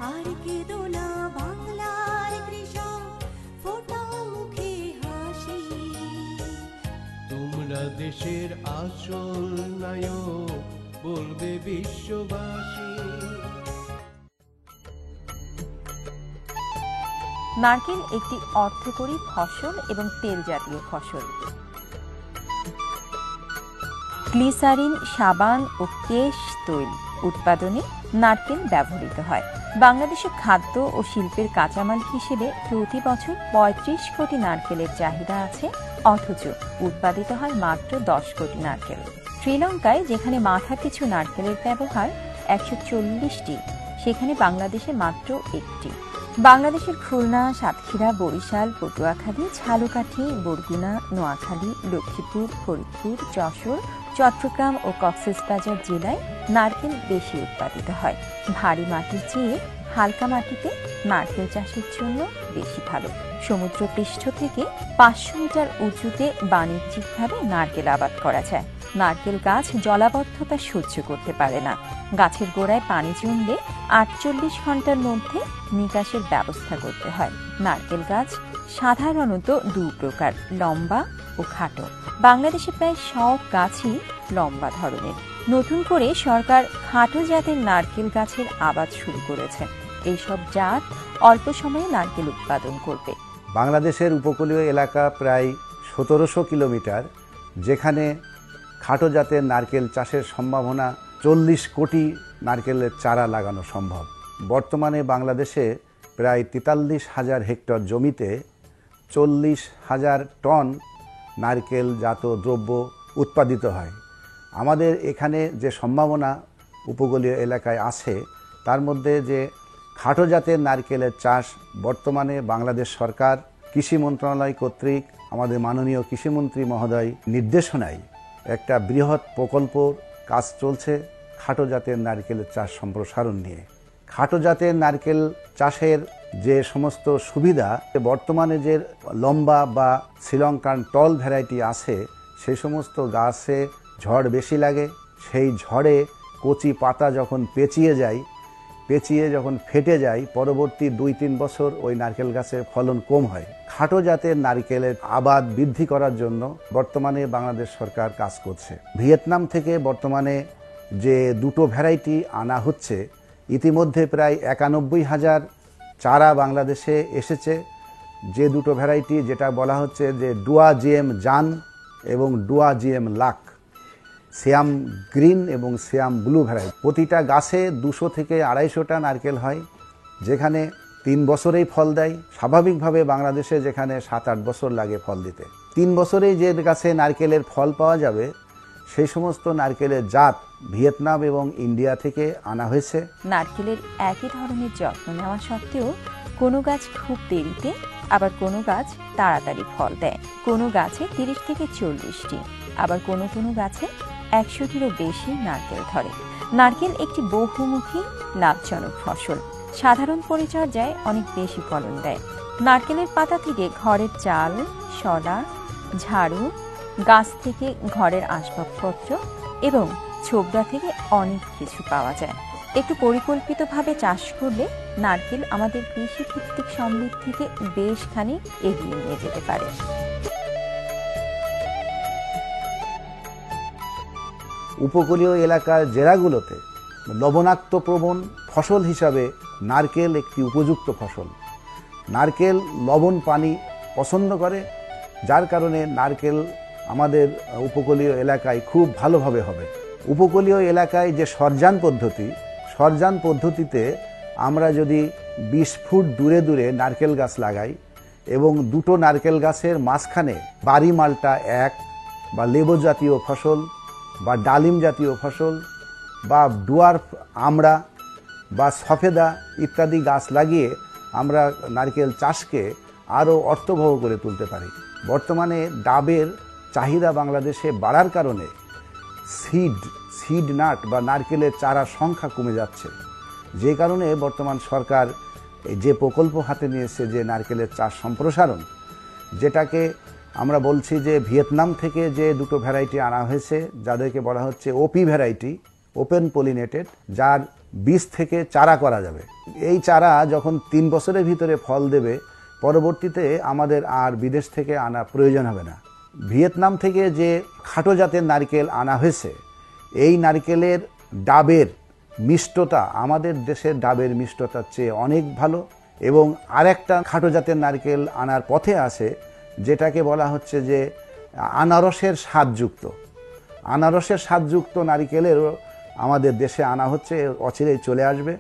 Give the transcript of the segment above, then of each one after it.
আর কেঁদো না বাংলার কৃষক, ফোটাও মুখে হাসি। তোমরা দেশের আসল নায়ক, বলবে বিশ্ববাসী। নারকেল একটি অর্থকরী ফসল এবং তেল জাতীয় ফসল। গ্লিসারিন, সাবান ও কেশ তৈল উৎপাদনে নারকেল ব্যবহৃত হয়। বাংলাদেশে খাদ্য ও শিল্পের কাঁচামাল হিসেবে প্রতি বছর ৩৫ কোটি নারকেলের চাহিদা আছে, অথচ উৎপাদিত হয় মাত্র ১০ কোটি নারকেল। শ্রীলঙ্কায় যেখানে মাথা পিছু নারকেলের ব্যবহার ১৪০টি, সেখানে বাংলাদেশে মাত্র ১টি। বাংলাদেশের খুলনা, সাতক্ষীরা, বরিশাল, পটুয়াখালী, ঝালকাঠি, বরগুনা, নোয়াখালী, লক্ষ্মীপুর, ফরিদপুর, যশোর, চট্টগ্রাম ও কক্সবাজার জেলায় নারকেল বেশি উৎপাদিত হয়। ভারী মাটির চেয়ে হালকা মাটিতে নারকেল চাষের জন্য বেশি ভালো। সমুদ্রপৃষ্ঠ থেকে ৫০০ মিটার উঁচুতে বাণিজ্যিকভাবে নারকেল আবাদ করা যায়। নারকেল গাছ জলাবদ্ধতা সহ্য করতে পারে না। গাছের গোড়ায় পানি জমলে ৪৮ ঘন্টার মধ্যে নিকাশের ব্যবস্থা করতে হয়। নারকেল গাছ সাধারণত দু প্রকার, লম্বা ও খাটো। বাংলাদেশে প্রায় সব গাছই লম্বা ধরনের। নতুন করে সরকার খাটো জাতের নারকেল গাছের আবাদ শুরু করেছে। এইসব জাত অল্প সময়ে নারকেল উৎপাদন করবে। বাংলাদেশের উপকূলীয় এলাকা প্রায় ১৭০০ কিলোমিটার, যেখানে খাটো জাতের নারকেল চাষের সম্ভাবনা ৪০ কোটি নারকেলের চারা লাগানো সম্ভব। বর্তমানে বাংলাদেশে প্রায় ৪৩,০০০ হেক্টর জমিতে ৪০,০০০ টন নারকেলজাত দ্রব্য উৎপাদিত হয়। আমাদের এখানে যে সম্ভাবনা উপকূলীয় এলাকায় আছে, তার মধ্যে যে খাটো জাতের নারকেলের চাষ বর্তমানে বাংলাদেশ সরকার কৃষি মন্ত্রণালয় কর্তৃক আমাদের মাননীয় কৃষিমন্ত্রী মহোদয় নির্দেশনায় একটা বৃহৎ প্রকল্প কাজ চলছে খাটো জাতের নারকেলের চাষ সম্প্রসারণ নিয়ে। খাটো জাতের নারকেল চাষের যে সমস্ত সুবিধা, বর্তমানে যে লম্বা বা শ্রীলঙ্কান টল ভ্যারাইটি আছে, সেই সমস্ত গাছে ঝড় বেশি লাগে। সেই ঝড়ে কচি পাতা যখন পেঁচিয়ে যখন ফেটে যায়, পরবর্তী ২-৩ বছর ওই নারকেল গাছের ফলন কম হয়। খাটো জাতের নারকেলের আবাদ বৃদ্ধি করার জন্য বর্তমানে বাংলাদেশ সরকার কাজ করছে। ভিয়েতনাম থেকে বর্তমানে যে দুটো ভ্যারাইটি আনা হচ্ছে, ইতিমধ্যে প্রায় ৯১,০০০ চারা বাংলাদেশে এসেছে। যে দুটো ভ্যারাইটি, যেটা বলা হচ্ছে যে ডুয়া জিএম জান এবং ডুয়া জিএম লাক, সিয়াম গ্রিন এবং সিয়াম ব্লু ভ্যারাইটি। প্রতিটা গাছে ২০০ থেকে ২৫০টা নারকেল হয়, যেখানে ৩ বছরেই ফল দেয়। স্বাভাবিকভাবে বাংলাদেশে যেখানে ৭-৮ বছর লাগে ফল দিতে, ৩ বছরেই যে গাছে নারকেলের ফল পাওয়া যাবে, সেই সমস্ত নারকেলের জাত ভিয়েতনাম এবং ইন্ডিয়া থেকে আনা হয়েছে। নারকেলের একই ধরনের যত্ন নেওয়া সত্ত্বেও কোনো গাছ খুব দেরিতে, আবার কোনো গাছ তাড়াতাড়ি ফল দেয়। কোনো গাছে ৩০ থেকে ৪০টি, আবার কোনো কোনো গাছে ১০০টিরও বেশি নারকেল ধরে। নারকেল একটি বহুমুখী লাভজনক ফসল। সাধারণ পরিচর্যায় অনেক বেশি ফলন দেয়। নারকেলের পাতা থেকে ঘরের চাল, শলা, ঝাড়ু, গাছ থেকে ঘরের আসবাবপত্র এবং ছোবড়া থেকে অনেক কিছু পাওয়া যায়। একটু পরিকল্পিতভাবে চাষ করলে নারকেল আমাদের কৃষিভিত্তিক সমৃদ্ধিতে বেশ খানিক এগিয়ে নিয়ে যেতে পারে। উপকূলীয় এলাকার জেলাগুলোতে লবণাক্ত প্রবণ ফসল হিসাবে নারকেল একটি উপযুক্ত ফসল। নারকেল লবণ পানি পছন্দ করে, যার কারণে নারকেল আমাদের উপকূলীয় এলাকায় খুব ভালোভাবে হবে। উপকূলীয় এলাকায় যে সরজান পদ্ধতিতে আমরা যদি ২০ ফুট দূরে দূরে নারকেল গাছ লাগাই এবং দুটো নারকেল গাছের মাঝখানে বাড়ি মালটা এক বা লেবু জাতীয় ফসল বা ডালিম জাতীয় ফসল বা ডুয়ার্ফ আমড়া বা সফেদা ইত্যাদি গাছ লাগিয়ে আমরা নারকেল চাষকে আরও অর্থবহ করে তুলতে পারি। বর্তমানে ডাবের চাহিদা বাংলাদেশে বাড়ার কারণে সিড নাট বা নারকেলের চারার সংখ্যা কমে যাচ্ছে, যে কারণে বর্তমান সরকার যে প্রকল্প হাতে নিয়েছে, যে নারকেলের চাষ সম্প্রসারণ, যেটাকে আমরা বলছি যে ভিয়েতনাম থেকে যে দুটো ভ্যারাইটি আনা হয়েছে, যাদেরকে বলা হচ্ছে ওপি ভ্যারাইটি, ওপেন পলিনেটেড, যার বীজ থেকে চারা করা যাবে। এই চারা যখন 3 বছরের ভিতরে ফল দেবে, পরবর্তীতে আমাদের আর বিদেশ থেকে আনা প্রয়োজন হবে না। ভিয়েতনাম থেকে যে খাটো জাতের নারকেল আনা হয়েছে, এই নারকেলের ডাবের মিষ্টতা আমাদের দেশের ডাবের মিষ্টতার চেয়ে অনেক ভালো। এবং আরেকটা খাটো জাতের নারকেল আনার পথে আছে, যেটাকে বলা হচ্ছে যে আনারসের স্বাদযুক্ত। আনারসের স্বাদযুক্ত নারকেলেরও আমাদের দেশে আনা হচ্ছে, অচিরেই চলে আসবে।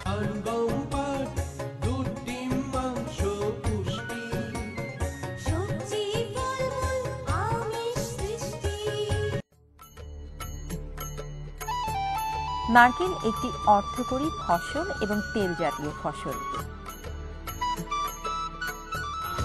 সবজি ফলমূল আমিষ সৃষ্টি। নারকেল একটি অর্থকরী ফসল এবং তেল জাতীয় ফসল।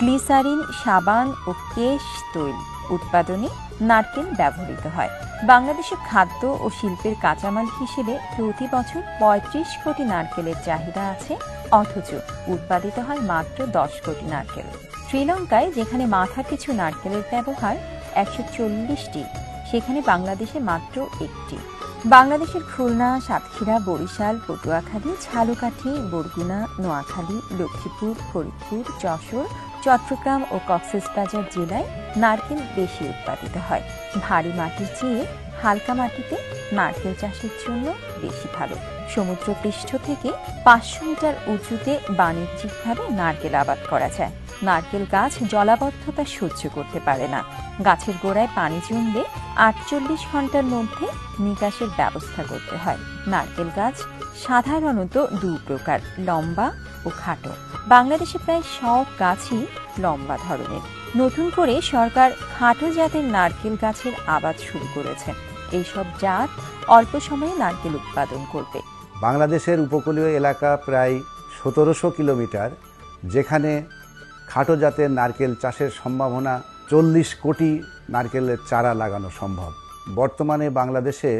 গ্লিসারিন, সাবান ও কেশ তৈল উৎপাদনে নারকেল ব্যবহৃত হয়। বাংলাদেশে খাদ্য ও শিল্পের কাঁচামাল হিসেবে প্রতি বছর ৩৫ কোটি নারকেলের চাহিদা আছে, অথচ উৎপাদিত হয় মাত্র 10 কোটি নারকেল। শ্রীলঙ্কায় যেখানে মাথা পিছু নারকেলের ব্যবহার ১৪০টি, সেখানে বাংলাদেশে মাত্র 1টি। বাংলাদেশের খুলনা, সাতক্ষীরা, বরিশাল, পটুয়াখালী, ঝালকাঠি, বরগুনা, নোয়াখালী, লক্ষ্মীপুর, ফরিদপুর, যশোর, চট্টগ্রাম ও কক্সবাজার জেলায় নারকেল বেশি উৎপাদিত হয়। ভারী মাটির চেয়ে হালকা মাটিতে নারকেল চাষের জন্য বেশি ভালো। সমুদ্রপৃষ্ঠ থেকে ৫০০ মিটার উঁচুতে বাণিজ্যিকভাবে নারকেল আবাদ করা যায়। নারকেল গাছ জলাবদ্ধতা সহ্য করতে পারে না। গাছের গোড়ায় পানি জমলে ৪৮ ঘন্টার মধ্যে নিকাশের ব্যবস্থা করতে হয়। নারকেল গাছ সাধারণত 2 প্রকার, লম্বা ও খাটো। বাংলাদেশে প্রায় সব গাছই লম্বা ধরনের। নতুন করে সরকার খাটো জাতের নারকেল গাছের আবাদ শুরু করেছে। এইসব জাত অল্প সময়ে নারকেল উৎপাদন করবে। বাংলাদেশের উপকূলীয় এলাকা প্রায় ১৭০০ কিলোমিটার, যেখানে খাটো জাতের নারকেল চাষের সম্ভাবনা ৪০ কোটি নারকেলের চারা লাগানো সম্ভব। বর্তমানে বাংলাদেশে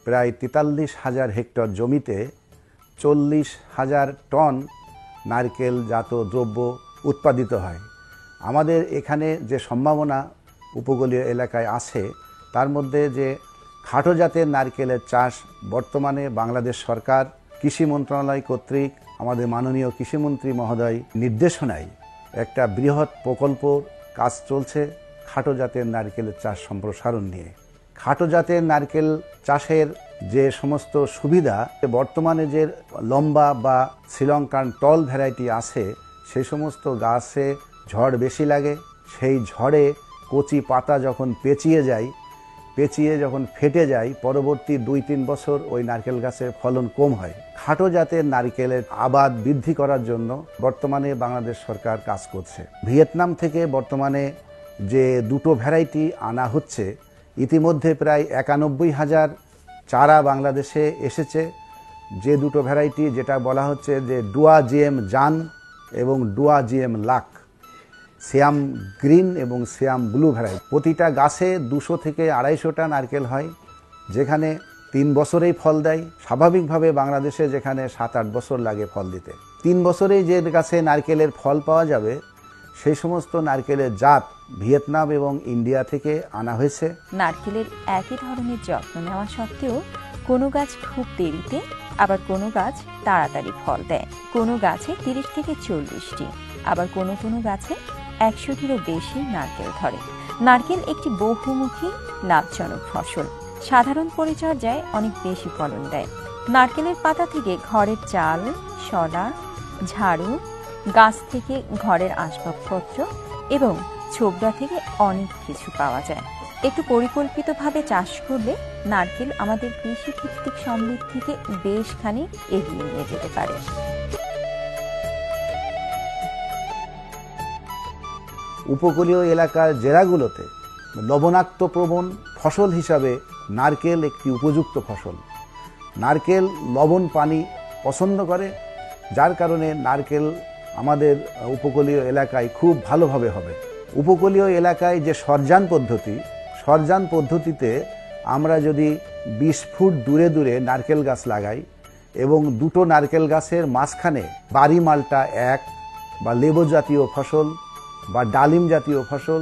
প্রায় ৪৩,০০০ হেক্টর জমিতে ৪০,০০০ টন নারকেলজাত দ্রব্য উৎপাদিত হয়। আমাদের এখানে যে সম্ভাবনা উপকূলীয় এলাকায় আছে, তার মধ্যে যে খাটো জাতের নারকেলের চাষ বর্তমানে বাংলাদেশ সরকার কৃষি মন্ত্রণালয় কর্তৃক আমাদের মাননীয় কৃষিমন্ত্রী মহোদয় নির্দেশনায় একটা বৃহৎ প্রকল্প কাজ চলছে খাটো জাতের নারকেলের চাষ সম্প্রসারণ নিয়ে। খাটো জাতের নারকেল চাষের যে সমস্ত সুবিধা, বর্তমানে যে লম্বা বা শ্রীলঙ্কান টল ভ্যারাইটি আছে, সেই সমস্ত গাছে ঝড় বেশি লাগে। সেই ঝড়ে কচি পাতা যখন পেঁচিয়ে যখন ফেটে যায়, পরবর্তী 2-3 বছর ওই নারকেল গাছের ফলন কম হয়। খাটো জাতের নারকেলের আবাদ বৃদ্ধি করার জন্য বর্তমানে বাংলাদেশ সরকার কাজ করছে। ভিয়েতনাম থেকে বর্তমানে যে 2টো ভ্যারাইটি আনা হচ্ছে, ইতিমধ্যে প্রায় ৯১,০০০ চারা বাংলাদেশে এসেছে। যে 2টো ভ্যারাইটি, যেটা বলা হচ্ছে যে ডুয়া জিএম জান এবং ডুয়া জিএম লাক, সিয়াম গ্রিন এবং সিয়াম ব্লু ভ্যারাইটি। প্রতিটা গাছে 200 থেকে 250টা নারকেল হয়, যেখানে 3 বছরেই ফল দেয়। স্বাভাবিকভাবে বাংলাদেশে যেখানে 7-8 বছর লাগে ফল দিতে, 3 বছরেই যে গাছে নারকেলের ফল পাওয়া যাবে, সেই সমস্ত নারকেলের জাত ভিয়েতনাম এবং ইন্ডিয়া থেকে আনা হয়েছে। নারকেলের একই ধরনের যত্ন নেওয়া সত্ত্বেও কোনো গাছ খুব দেরিতে, আবার কোনো গাছ তাড়াতাড়ি ফল দেয়। কোনো গাছে 30 থেকে 40টি, আবার কোনো কোনো গাছে 100টিরও বেশি নারকেল ধরে। নারকেল একটি বহুমুখী লাভজনক ফসল। সাধারণ পরিচর্যায় অনেক বেশি ফলন দেয়। নারকেলের পাতা থেকে ঘরের চাল, শলা, ঝাড়ু, গাছ থেকে ঘরের আসবাবপত্র এবং ছোবড়া থেকে অনেক কিছু পাওয়া যায়। একটু পরিকল্পিতভাবে চাষ করলে নারকেল আমাদের কৃষিভিত্তিক সমৃদ্ধিকে বেশ খানিক এগিয়ে নিয়ে যেতে পারে। উপকূলীয় এলাকার জেলাগুলোতে লবণাক্ত প্রবণ ফসল হিসাবে নারকেল একটি উপযুক্ত ফসল। নারকেল লবণ পানি পছন্দ করে, যার কারণে নারকেল আমাদের উপকূলীয় এলাকায় খুব ভালোভাবে হবে। উপকূলীয় এলাকায় যে সরজান পদ্ধতিতে আমরা যদি 20 ফুট দূরে দূরে নারকেল গাছ লাগাই এবং 2টো নারকেল গাছের মাঝখানে বাড়ি মালটা 1 বা লেবু জাতীয় ফসল বা ডালিম জাতীয় ফসল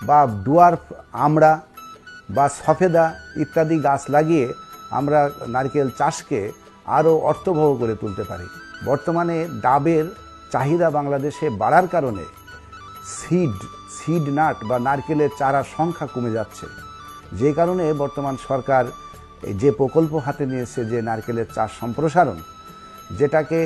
বা ডুয়ার্ফ আমড়া বা সফেদা ইত্যাদি গাছ লাগিয়ে আমরা নারকেল চাষকে আরও অর্থবহ করে তুলতে পারি। বর্তমানে ডাবের চাহিদা বাংলাদেশে বাড়ার কারণে সিড নাট বা নারকেলের চারার সংখ্যা কমে যাচ্ছে, যে কারণে বর্তমান সরকার যে প্রকল্প হাতে নিয়েছে যে নারকেলের চাষ সম্প্রসারণ, যেটাকে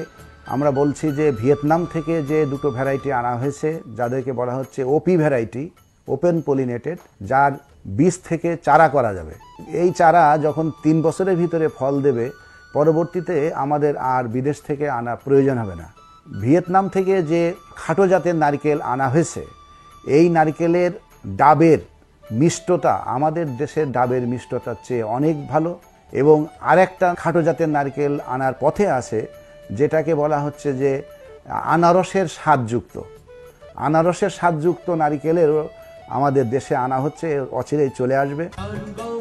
আমরা বলছি যে ভিয়েতনাম থেকে যে দুটো ভ্যারাইটি আনা হয়েছে যাদেরকে বলা হচ্ছে ওপি ভ্যারাইটি, ওপেন পলিনেটেড, যার বীজ থেকে চারা করা যাবে। এই চারা যখন 3 বছরের ভিতরে ফল দেবে, পরবর্তীতে আমাদের আর বিদেশ থেকে আনা প্রয়োজন হবে না। ভিয়েতনাম থেকে যে খাটো জাতের নারকেল আনা হয়েছে, এই নারকেলের ডাবের মিষ্টতা আমাদের দেশের ডাবের মিষ্টতার চেয়ে অনেক ভালো। এবং আরেকটা খাটো জাতের নারকেল আনার পথে আছে, যেটাকে বলা হচ্ছে যে আনারসের স্বাদযুক্ত নারকেলেরও আমাদের দেশে আনা হচ্ছে, অচিরেই চলে আসবে। গান